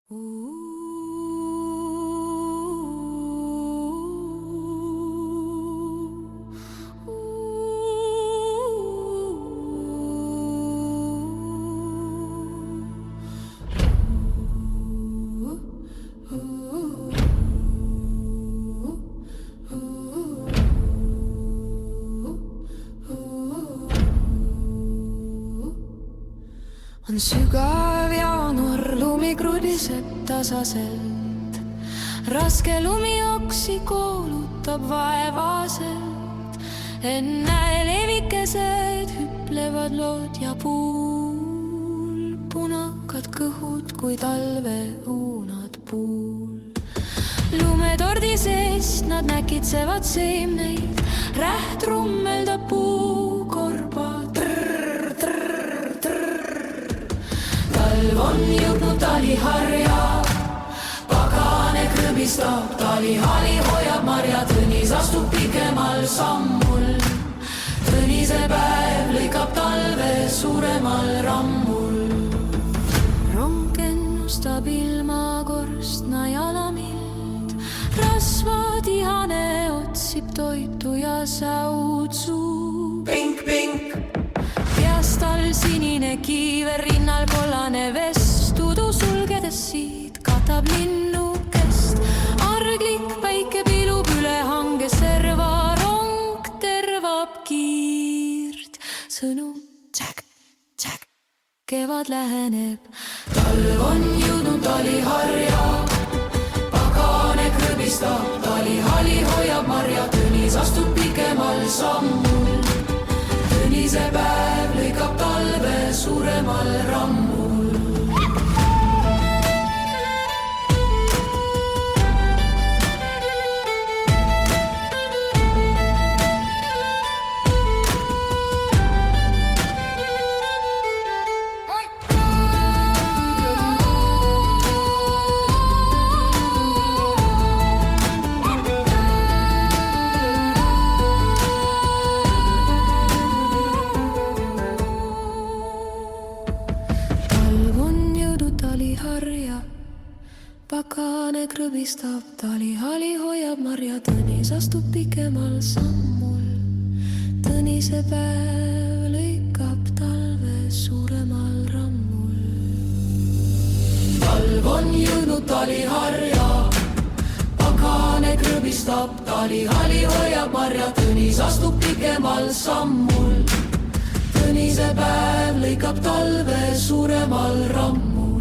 On sügav jaanuar, lumi krudiseb tasaselt. Raske lumioksi koolutab vaevaselt. Enne levikesed hüplevad lood ja puul. Punakad kõhud kui talve uunad puul. Lumetordi seest nad näkitsevad seemneid. Räht rummeldab puukorba. Talv on jõudnud taliharja, pagane krõbistab, talihali hoiab marja, Tõnis astub pikemal sammul. Tõnise päev lõikab talve suuremal rammul. Rong ennustab ilma korstna jalamild, rasva tihane otsib toitu ja säutsuu. Pink, pink! Tal sinine kiiver, rinnal kollane vest, tudu sulgedes siit katab linnukest. Arglik päike pilub üle hange, serva rong tervab kiirt. Sõnum tšäk, tšäk, kevad läheneb. Talv on jõudnud taliharja, pagane krõbistab, talihali hoiab marja, Tõnis astub pikemal sammul. Tõnise päev lõikab talve suuremal rammul. Pagane krõbistab, talihali hoiab marja, Tõnis astub pikemal sammul. Tõnise päev lõikab talve suuremal rammul. Talv on jõudnud taliharja, pagane krõbistab, talihali hoiab marja, Tõnis astub pikemal sammul. Tõnise päev lõikab talve suuremal rammul.